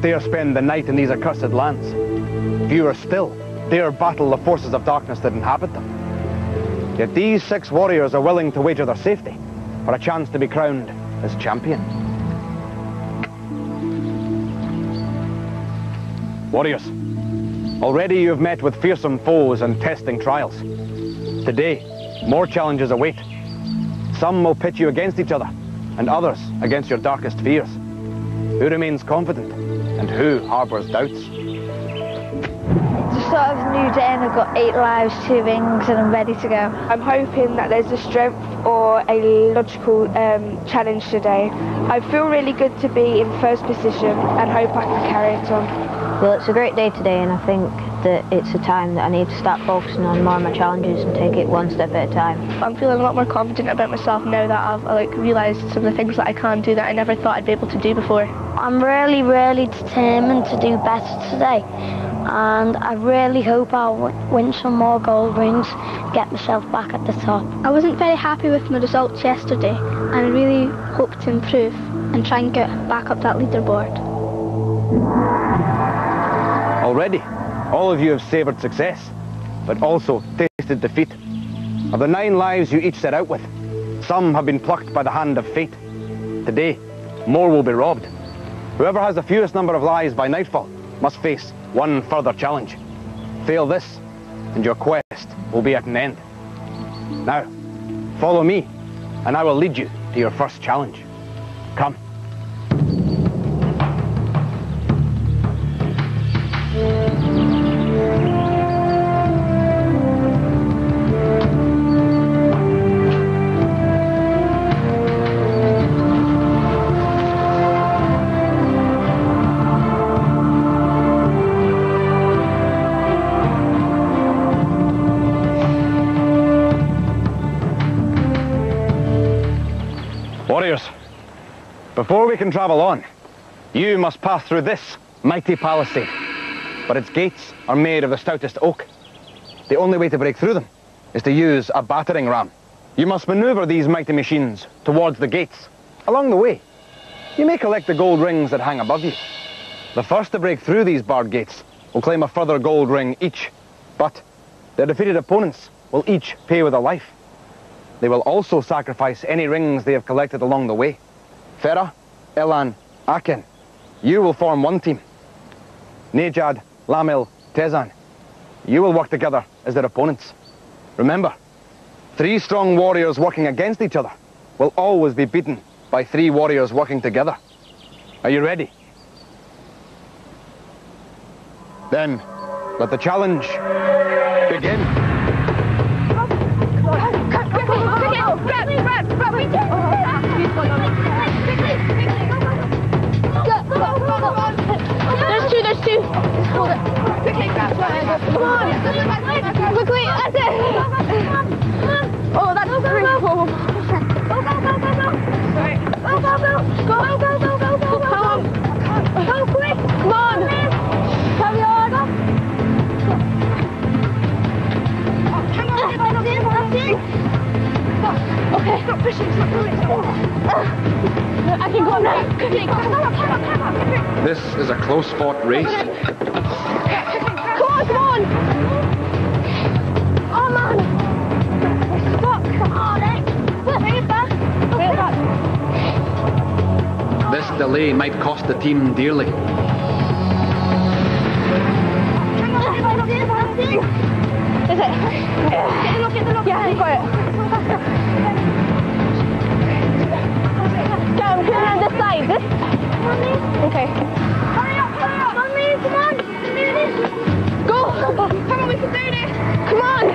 dare spend the night in these accursed lands. Fewer still dare battle the forces of darkness that inhabit them. Yet these 6 warriors are willing to wager their safety for a chance to be crowned as champion. Warriors, already you have met with fearsome foes and testing trials. Today, more challenges await. Some will pit you against each other, and others against your darkest fears. Who remains confident, and who harbours doubts? It's a sort of new day and I've got 8 lives, 2 rings and I'm ready to go. I'm hoping that there's a strength or a logical challenge today. I feel really good to be in first position and hope I can carry it on. Well, it's a great day today and I think that it's a time that I need to start focusing on more of my challenges and take it one step at a time. I'm feeling a lot more confident about myself now that I've realised some of the things that I can do that I never thought I'd be able to do before. I'm really, really determined to do better today, and I really hope I'll win some more gold rings, get myself back at the top. I wasn't very happy with my results yesterday, and I really hope to improve and try and get back up that leaderboard. Already, all of you have savoured success, but also tasted defeat. Of the 9 lives you each set out with, some have been plucked by the hand of fate. Today, more will be robbed. Whoever has the fewest number of lives by nightfall must face one further challenge. Fail this, and your quest will be at an end. Now, follow me, and I will lead you to your first challenge. Come. Warriors, before we can travel on, you must pass through this mighty palisade. But its gates are made of the stoutest oak. The only way to break through them is to use a battering ram. You must maneuver these mighty machines towards the gates. Along the way, you may collect the gold rings that hang above you. The first to break through these barred gates will claim a further gold ring each, but their defeated opponents will each pay with a life. They will also sacrifice any rings they have collected along the way. Farah, Elan, Aken, you will form one team. Nejad, Lamil, Tezan, you will work together as their opponents. Remember, 3 strong warriors working against each other will always be beaten by 3 warriors working together. Are you ready? Then, let the challenge begin. There's two. Hold it. Come on. Quickly, that's it. Oh, that's 3. Go. Sorry. Go. Come on. Go quick. Come on. Carry on. Okay. Stop pushing. I can go now. This is a close-fought race. Come on. Oh, man. We're stuck. Come on, bring it back. Bring it back. This delay might cost the team dearly. Is it? Get the look. Yeah, I got it. Come on this side. This? Okay. Hurry up. Come on. Go. Come on, we can do this. Come on.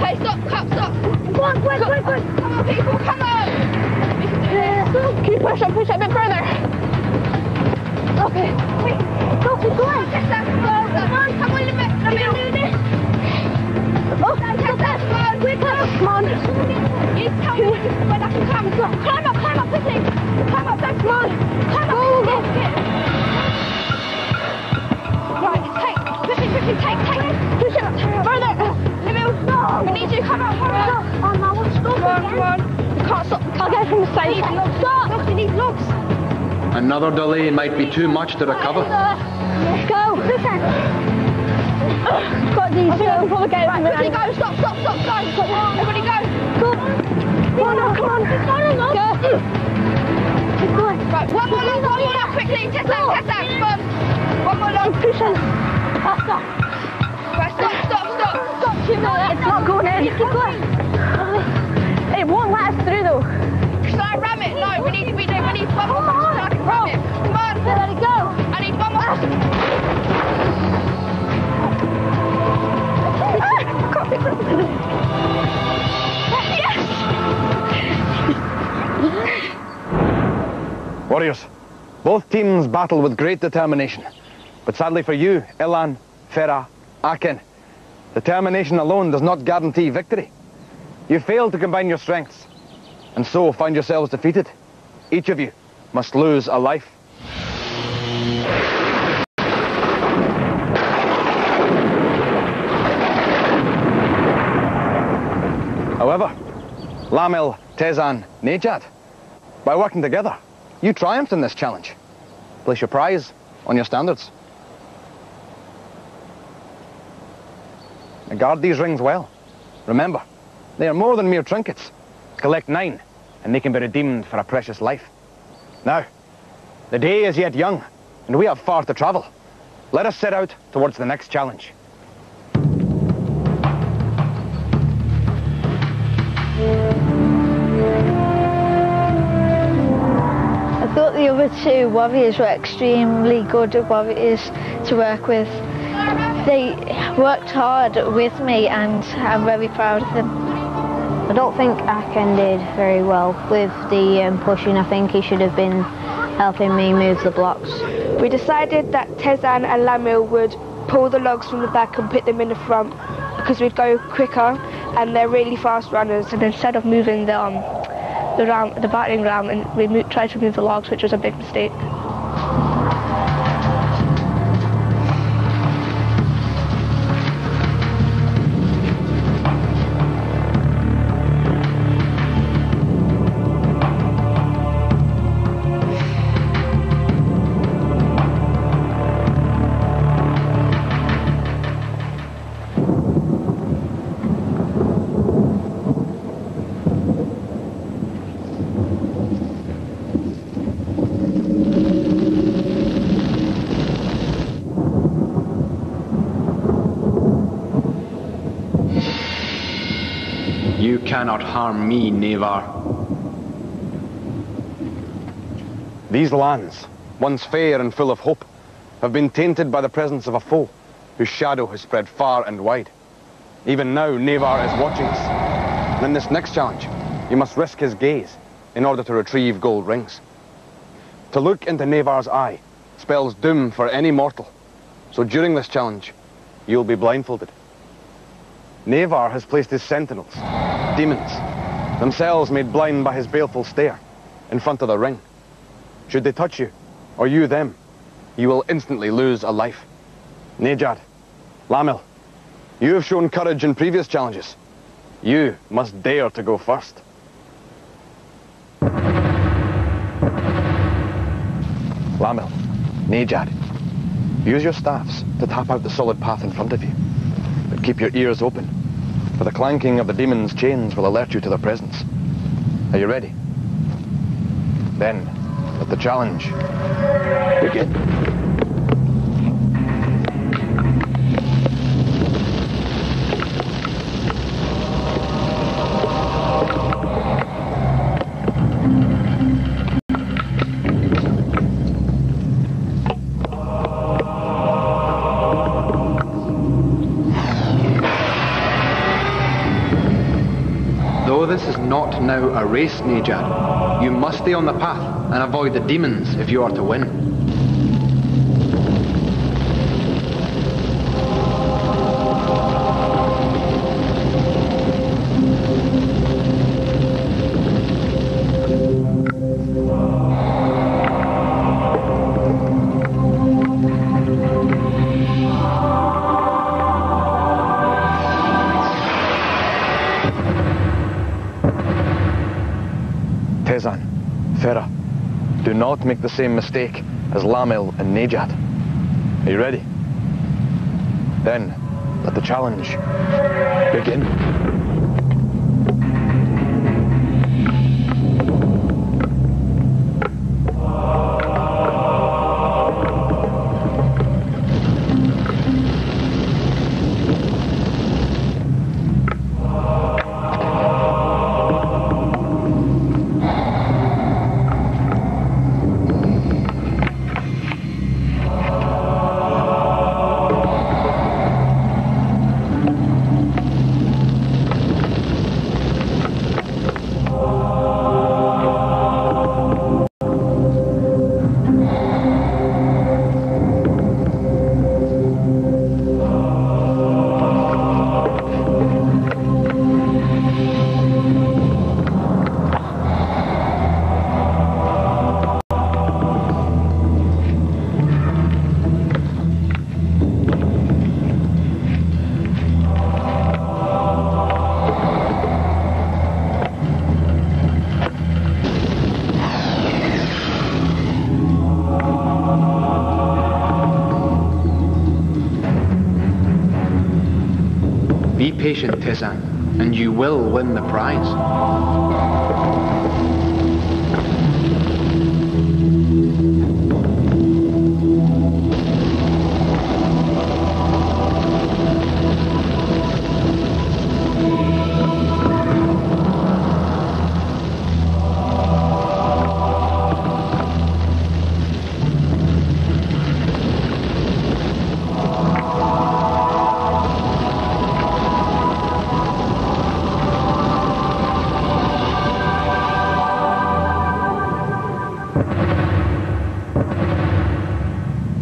Okay, stop. Go on, quick. Come on, people, come on. Can you push up a bit further? Okay. Wait, go, keep going. Come on, let me do this. Oh, come on. You tell me when I can come. Climb up quickly. Climb up, come on. Go. Right, quickly, take. Push it further. We need you, come on, hurry up. Oh, no, let's go. Come on. stop. I'll get from the side. Stop. Look, you need logs. Another delay might be too much to recover. Let's go. Got these. I think I can probably get it from the end. Go. Stop. Go. Everybody go. Go. Come on. Go. Keep going. Right, one more log, quickly. Tessa, come on. One more log. Keep pushing. Faster. Right, stop. Stop, Jimmy. It's not going in. Keep going. It won't let us through though. Should I ram it? No, we need one more so I can ram it. Come on. Let it go. I need one more. Warriors, both teams battle with great determination. But sadly for you, Ilan, Farah, Akin, determination alone does not guarantee victory. You failed to combine your strengths, and so find yourselves defeated. Each of you must lose a life. However, Lamil, Tezan, Nejad, by working together, you triumphed in this challenge. Place your prize on your standards. And guard these rings well. Remember, they are more than mere trinkets. Collect 9, and they can be redeemed for a precious life. Now, the day is yet young, and we have far to travel. Let us set out towards the next challenge. I thought the other 2 warriors were extremely good warriors to work with. They worked hard with me and I'm very proud of them. I don't think Akin did very well with the pushing. I think he should have been helping me move the blocks. We decided that Tezan and Lamil would pull the logs from the back and put them in the front because we'd go quicker and they're really fast runners. And instead of moving the battering ram, and we tried to move the logs, which was a big mistake. You cannot harm me, Nevar. These lands, once fair and full of hope, have been tainted by the presence of a foe whose shadow has spread far and wide. Even now, Nevar is watching us. And in this next challenge, you must risk his gaze in order to retrieve gold rings. To look into Nevar's eye spells doom for any mortal. So during this challenge, you'll be blindfolded. Nevar has placed his sentinels, demons, themselves made blind by his baleful stare, in front of the ring. Should they touch you, or you them, you will instantly lose a life. Nejad, Lamil, you have shown courage in previous challenges. You must dare to go first. Lamil, Nejad, use your staffs to tap out the solid path in front of you. But keep your ears open, for the clanking of the demon's chains will alert you to their presence. Are you ready? Then, let the challenge begin. Though this is not now a race, Nejad, you must stay on the path and avoid the demons if you are to win. Do not make the same mistake as Lamil and Nejad. Are you ready? Then, let the challenge begin. Be patient, Tezan, and you will win the prize.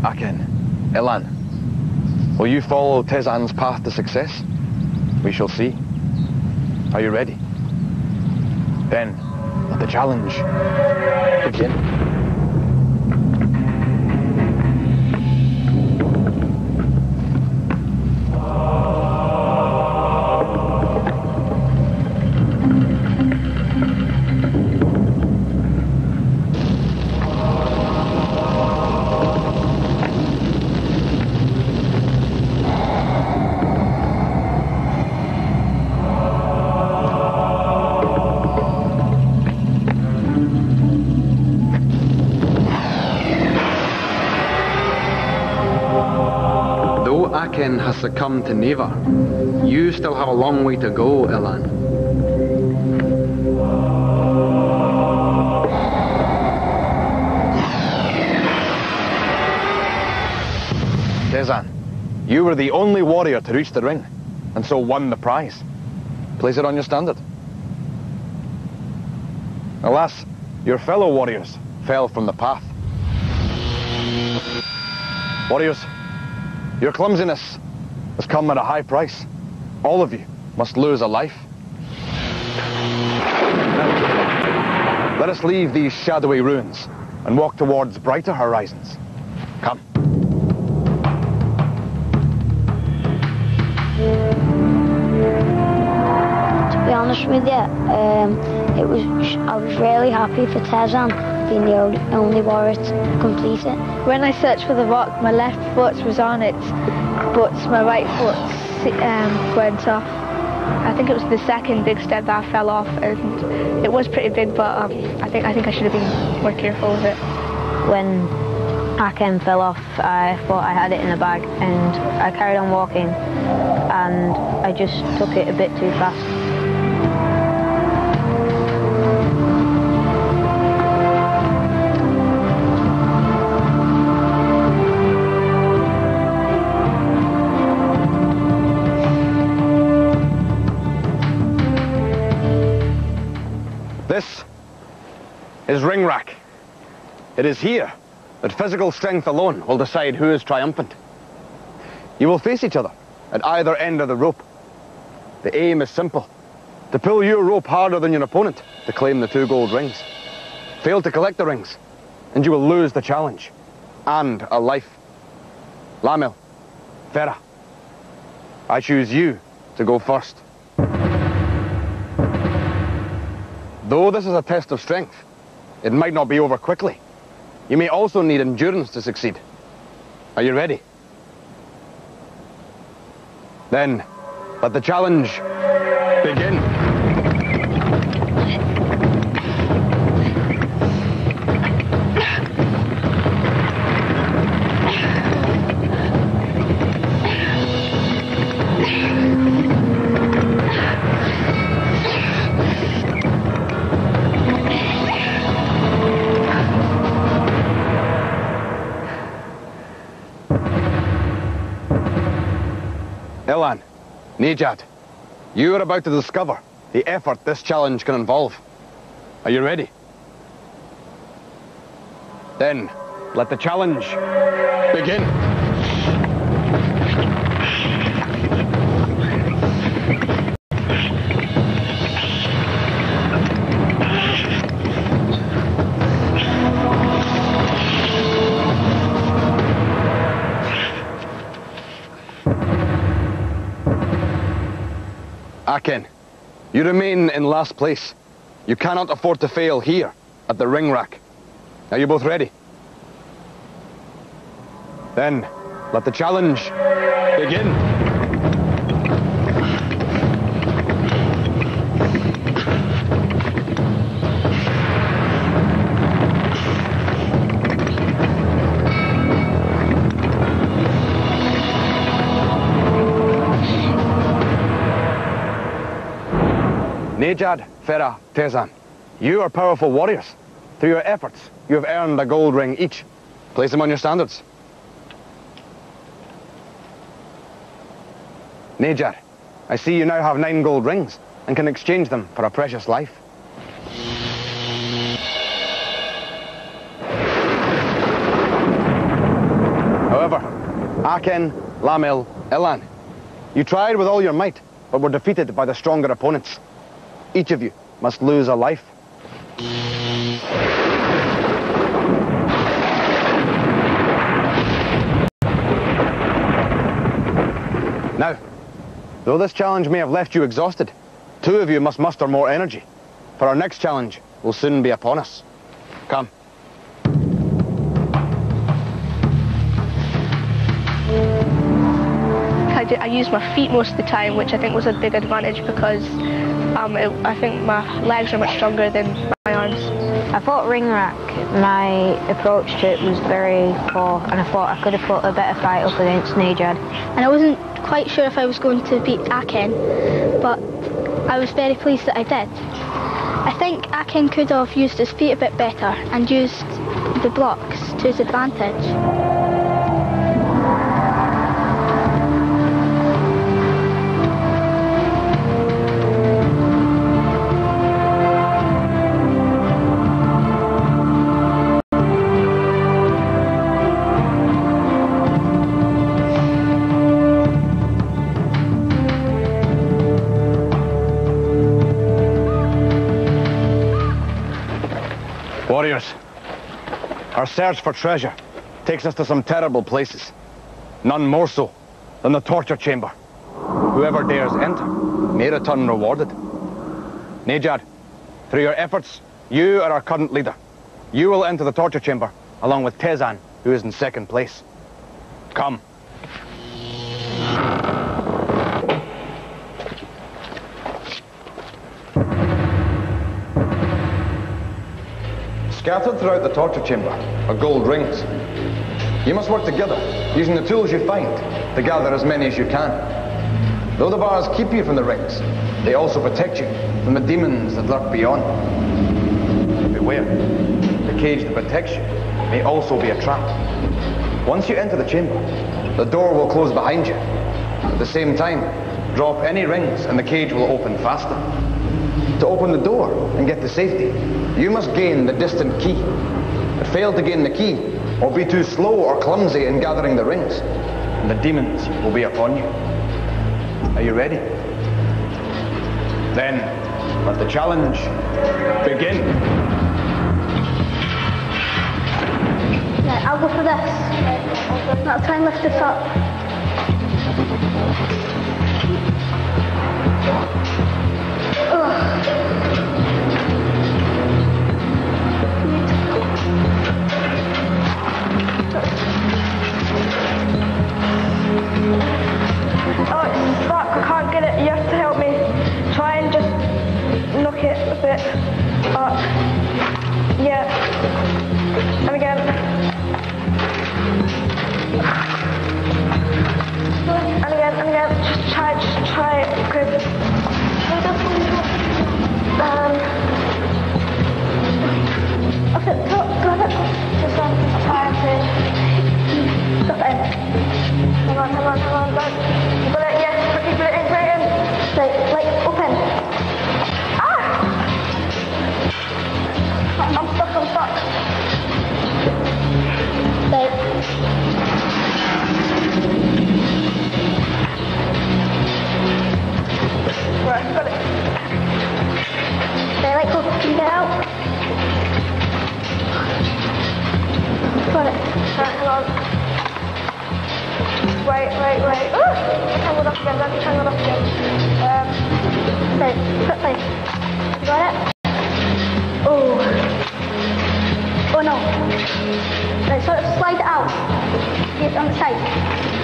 Aken, Elan, will you follow Tezan's path to success? We shall see. Are you ready? Then, let the challenge begin. Aken has succumbed to Neva. You still have a long way to go, Elan. Tezan, you were the only warrior to reach the ring, and so won the prize. Place it on your standard. Alas, your fellow warriors fell from the path. Warriors, your clumsiness has come at a high price. All of you must lose a life. Let us leave these shadowy ruins and walk towards brighter horizons. Come. To be honest with you, I was really happy for Tezan being the only warrior to complete it. When I searched for the rock, my left foot was on it, but my right foot went off. I think it was the second big step that I fell off, and it was pretty big, but I think I should have been more careful with it. When Aken fell off, I thought I had it in the bag, and I carried on walking, and I just took it a bit too fast. This is Ringwrack. It is here that physical strength alone will decide who is triumphant. You will face each other at either end of the rope. The aim is simple: to pull your rope harder than your opponent to claim the 2 gold rings. Fail to collect the rings, and you will lose the challenge and a life. Lamil, Farah, I choose you to go first. Though this is a test of strength, it might not be over quickly. you may also need endurance to succeed. Are you ready? Then, let the challenge begin. Ilan, Nejad, you are about to discover the effort this challenge can involve. Are you ready? Then, let the challenge begin. Aken, you remain in last place. You cannot afford to fail here at the ring rack. Are you both ready? Then, let the challenge begin. Nejad, Farah, Tezan, you are powerful warriors. Through your efforts, you have earned a gold ring each. Place them on your standards. Nejad, I see you now have 9 gold rings and can exchange them for a precious life. However, Aken, Lamil, Ilan, you tried with all your might, but were defeated by the stronger opponents. Each of you must lose a life. Now, though this challenge may have left you exhausted, 2 of you must muster more energy, for our next challenge will soon be upon us. Come. I used my feet most of the time, which I think was a big advantage because I think my legs are much stronger than my arms. I thought ring rack, my approach to it was very poor, and I thought I could have put a better fight up against Nejad. And I wasn't quite sure if I was going to beat Aken, but I was very pleased that I did. I think Aken could have used his feet a bit better and used the blocks to his advantage. Warriors, our search for treasure takes us to some terrible places. None more so than the torture chamber. Whoever dares enter may return rewarded. Nejad, through your efforts, you are our current leader. You will enter the torture chamber along with Tezan, who is in 2nd place. Come. Scattered throughout the torture chamber are gold rings. You must work together, using the tools you find, to gather as many as you can. Though the bars keep you from the rings, they also protect you from the demons that lurk beyond. Beware, the cage that protects you may also be a trap. Once you enter the chamber, the door will close behind you. At the same time, drop any rings and the cage will open faster. To open the door and get to safety, you must gain the distant key. But fail to gain the key, or be too slow or clumsy in gathering the rings, and the demons will be upon you. Are you ready? Then, let the challenge begin. Yeah, I'll go for this. I'll try and lift this up. bit. Up. Yeah. And again. And again, and again. Just try it. Good. Up it, go on it. Just try it. Stop it. Hang on, go. You got it, yes. Keep it in, put it in. Like, open. Ah! I'm stuck. Right, got it. Like, go, can you get out? Got it. Right, hang on. Wait. Tangled up again, let me tangle up again. Quickly. You got it? Oh no. Right, sort of slide it out. Get on the side.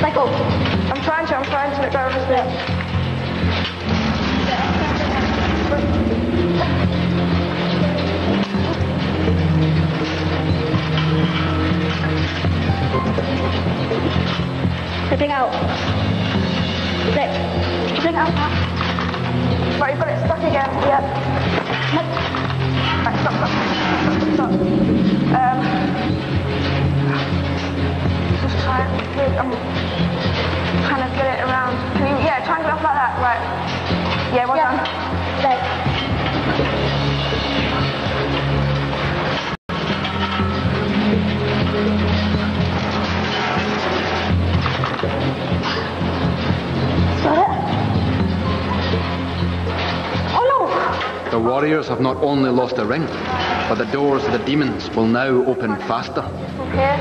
Let go. I'm trying to let go of this bit. Bring out. Right. Bring out. Right, you've got it stuck again. Yep. Right, stop. Just try it. I'm trying to get it around. Yeah, try and get it off like that. Right. Yeah, well done. Right. The warriors have not only lost the ring, but the doors to the demons will now open faster. Okay.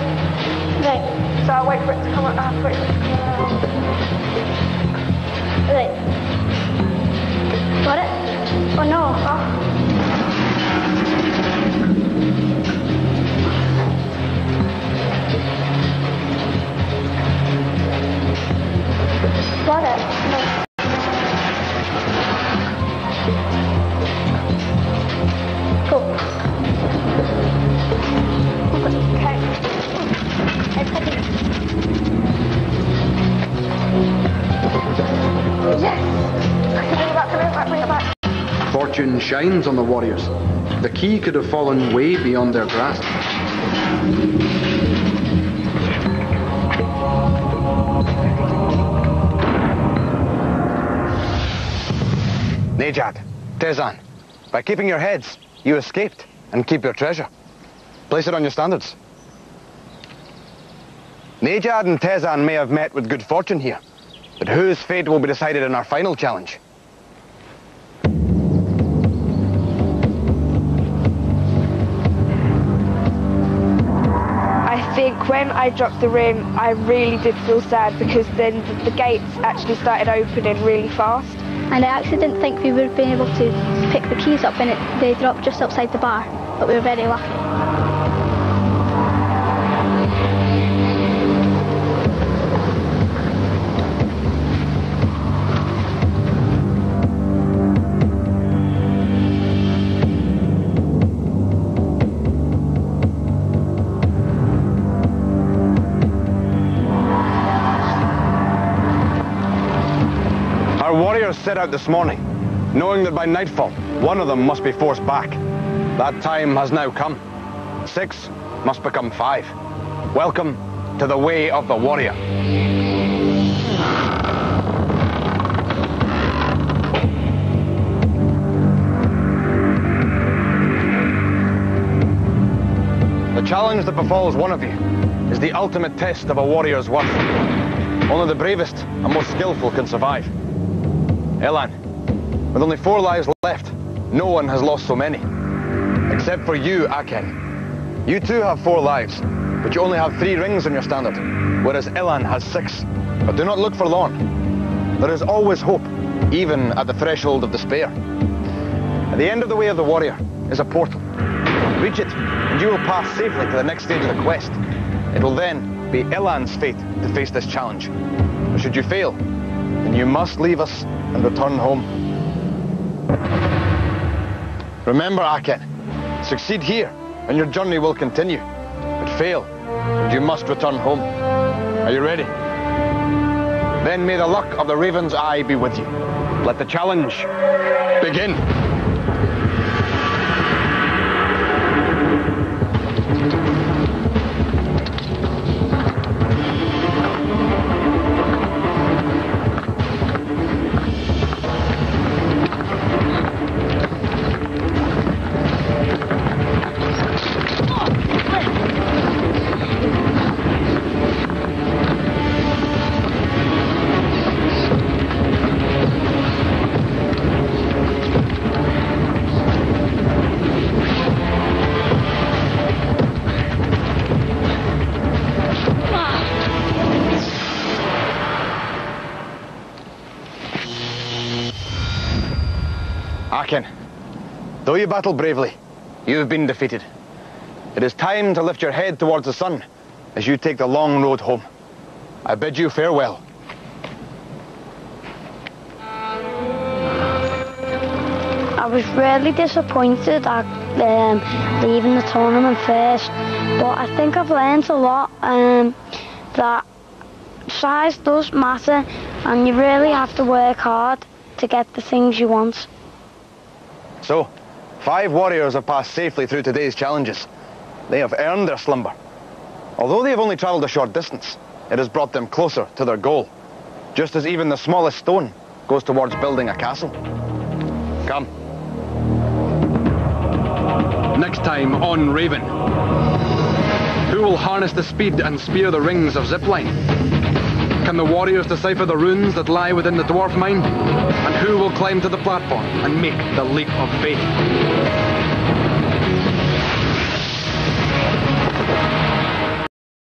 Right. So I'll wait for it to come out. Wait for it to come out. Right. Got it? Oh no. Got it. No. Fortune shines on the warriors. The key could have fallen way beyond their grasp. Nejad, Tezan, by keeping your heads, you escaped, and keep your treasure. Place it on your standards. Nejad and Tezan may have met with good fortune here, but whose fate will be decided in our final challenge? I think when I dropped the ring, I really did feel sad because then the gates actually started opening really fast. And I actually didn't think we would have been able to pick the keys up when they dropped just outside the bar, but we were very lucky. Set out this morning, knowing that by nightfall, one of them must be forced back. That time has now come. 6 must become 5. Welcome to the way of the warrior. The challenge that befalls one of you is the ultimate test of a warrior's worth. Only the bravest and most skillful can survive. Elan, with only 4 lives left, no one has lost so many. Except for you, Aken. You too have 4 lives, but you only have 3 rings on your standard, whereas Elan has 6. But do not look for long. There is always hope, even at the threshold of despair. At the end of the way of the warrior is a portal. Reach it, and you will pass safely to the next stage of the quest. It will then be Elan's fate to face this challenge. But should you fail, then you must leave us and return home. Remember, Aken, succeed here, and your journey will continue. But fail, and you must return home. Are you ready? Then may the luck of the Raven's Eye be with you. Let the challenge begin. Aken, though you battle bravely, you have been defeated. It is time to lift your head towards the sun as you take the long road home. I bid you farewell. I was really disappointed at leaving the tournament first, but I think I've learned a lot, that size does matter and you really have to work hard to get the things you want. So, 5 warriors have passed safely through today's challenges. They have earned their slumber. Although they have only travelled a short distance, it has brought them closer to their goal, just as even the smallest stone goes towards building a castle. Come. Next time on Raven. Who will harness the speed and spear the rings of zipline? Can the warriors decipher the runes that lie within the dwarf mine? And who will climb to the platform and make the leap of faith?